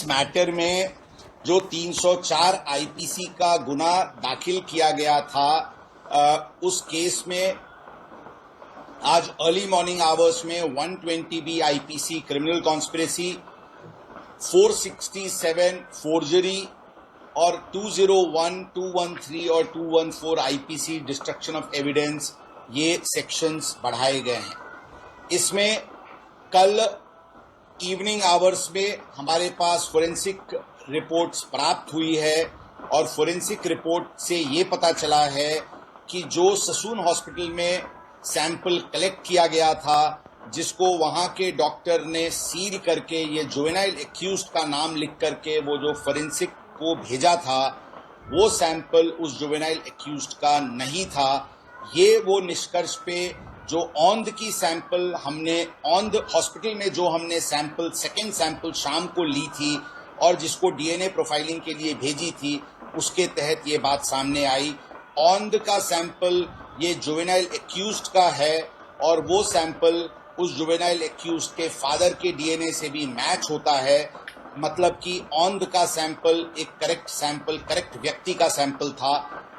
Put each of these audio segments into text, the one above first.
Matter में जो 304 IPC का गुना दाखिल किया गया था, उस केस में आज अर्ली मॉर्निंग आवर्स में 120 B IPC criminal conspiracy, 467 forgery और 201, 213 और 214 आईपीसी डिस्ट्रक्शन ऑफ एविडेंस, ये सेक्शंस बढ़ाए गए हैं। इसमें कल इवनिंग आवर्स में हमारे पास फोरेंसिक रिपोर्ट्स प्राप्त हुई है और फोरेंसिक रिपोर्ट से ये पता चला है कि जो ससून हॉस्पिटल में सैंपल कलेक्ट किया गया था, जिसको वहां के डॉक्टर ने सील करके ये जुवेनाइल एक्यूज्ड का नाम लिख करके वो जो फोरेंसिक को भेजा था, वो सैंपल उस जुवेनाइल एक्यूज्ड का नहीं था। ये वो निष्कर्ष पे जो औंध की सैंपल हमने औंध हॉस्पिटल में जो हमने सैंपल सेकेंड सैंपल शाम को ली थी और जिसको डीएनए प्रोफाइलिंग के लिए भेजी थी, उसके तहत ये बात सामने आई। औंध का सैंपल ये जुवेनाइल एक्यूज्ड का है और वो सैंपल उस जुवेनाइल एक्यूज्ड के फादर के डीएनए से भी मैच होता है। मतलब कि औंध का सैंपल एक करेक्ट व्यक्ति का सैंपल था,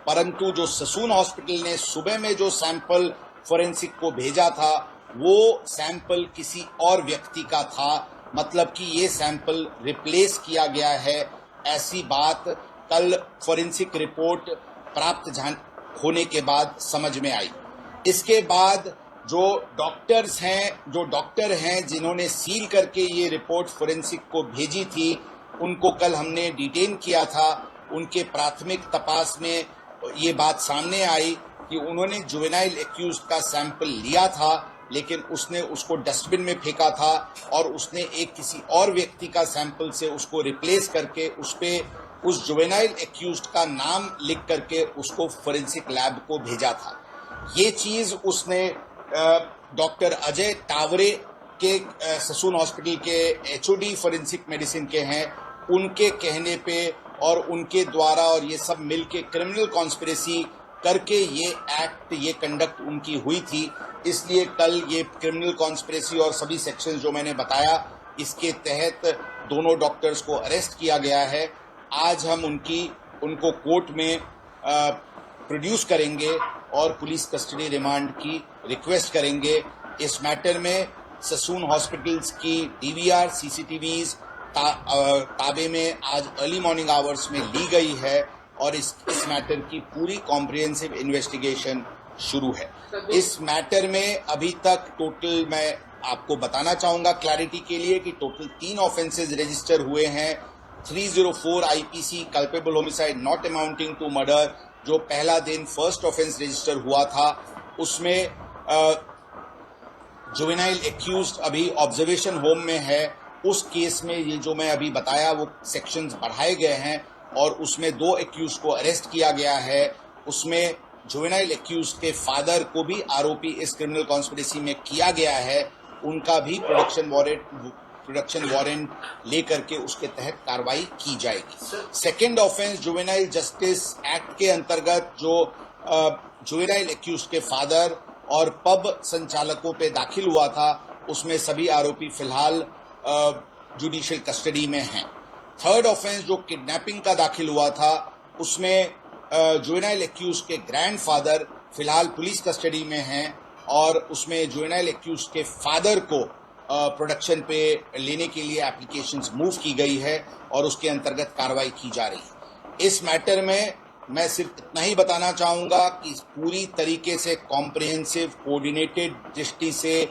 परंतु जो ससून हॉस्पिटल ने सुबह में जो सैंपल फोरेंसिक को भेजा था, वो सैंपल किसी और व्यक्ति का था। मतलब कि ये सैंपल रिप्लेस किया गया है, ऐसी बात कल फोरेंसिक रिपोर्ट प्राप्त होने के बाद समझ में आई। इसके बाद जो डॉक्टर हैं जिन्होंने सील करके ये रिपोर्ट फोरेंसिक को भेजी थी, उनको कल हमने डिटेन किया था। उनके प्राथमिक तपास में ये बात सामने आई कि उन्होंने जुवेनाइल एक्यूज्ड का सैंपल लिया था, लेकिन उसने उसको डस्टबिन में फेंका था और उसने एक किसी और व्यक्ति का सैंपल से उसको रिप्लेस करके उस जुवेनाइल एक्यूज्ड का नाम लिख करके उसको फोरेंसिक लैब को भेजा था। ये चीज उसने डॉक्टर अजय टावरे के ससून हॉस्पिटल के एचओडी फोरेंसिक मेडिसिन के हैं, उनके कहने पे और उनके द्वारा और ये सब मिलके क्रिमिनल कॉन्स्पिरेसी करके ये कंडक्ट उनकी हुई थी। इसलिए कल ये क्रिमिनल कॉन्स्पिरेसी और सभी सेक्शंस जो मैंने बताया, इसके तहत दोनों डॉक्टर्स को अरेस्ट किया गया है। आज हम उनको कोर्ट में प्रोड्यूस करेंगे और पुलिस कस्टडी रिमांड की रिक्वेस्ट करेंगे। इस मैटर में ससून हॉस्पिटल्स की डीवीआर सीसीटीवीज ताबे में आज अर्ली मॉर्निंग आवर्स में ली गई है और इस मैटर की पूरी कॉम्प्रिहेंसिव इन्वेस्टिगेशन शुरू है। इस मैटर में अभी तक टोटल, मैं आपको बताना चाहूंगा क्लैरिटी के लिए, कि टोटल 3 ऑफेंसेज रजिस्टर हुए हैं। 304 IPC culpable homicide not amounting to murder, जो पहला दिन फर्स्ट ऑफेंस रजिस्टर हुआ था, उसमें जुवेनाइल एक्यूज्ड अभी ऑब्जर्वेशन होम में है। उस केस में ये जो मैं अभी बताया वो सेक्शंस बढ़ाए गए हैं और उसमें 2 एक्यूज्ड को अरेस्ट किया गया है। उसमें जुवेनाइल एक्यूज्ड के फादर को भी आरोपी इस क्रिमिनल कॉन्स्पिरेसी में किया गया है। उनका भी प्रोडक्शन वारंट लेकर के उसके तहत कार्रवाई की जाएगी। Second offence juvenile justice act के अंतर्गत जो जुवेनाइल एक्यूज्ड के फादर और पब संचालकों पे दाखिल हुआ था, उसमें सभी आरोपी फिलहाल जुडिशियल कस्टडी में हैं। थर्ड ऑफेंस जो किडनैपिंग का दाखिल हुआ था, उसमें जुवेनाइल एक्यूज्ड के ग्रैंडफादर फिलहाल पुलिस कस्टडी में हैं और उसमें जुवेनाइल एक्यूज्ड के फादर को प्रोडक्शन पे लेने के लिए एप्लीकेशंस मूव की गई है और उसके अंतर्गत कार्रवाई की जा रही है। इस मैटर में मैं सिर्फ इतना ही बताना चाहूंगा कि पूरी तरीके से कॉम्प्रिहेंसिव कोऑर्डिनेटेड दृष्टि से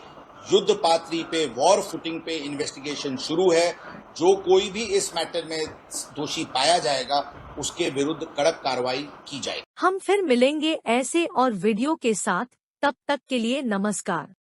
युद्ध पात्री पे, वॉर फुटिंग पे इन्वेस्टिगेशन शुरू है। जो कोई भी इस मैटर में दोषी पाया जाएगा, उसके विरुद्ध कड़क कार्रवाई की जाएगी। हम फिर मिलेंगे ऐसे और वीडियो के साथ, तब तक के लिए नमस्कार।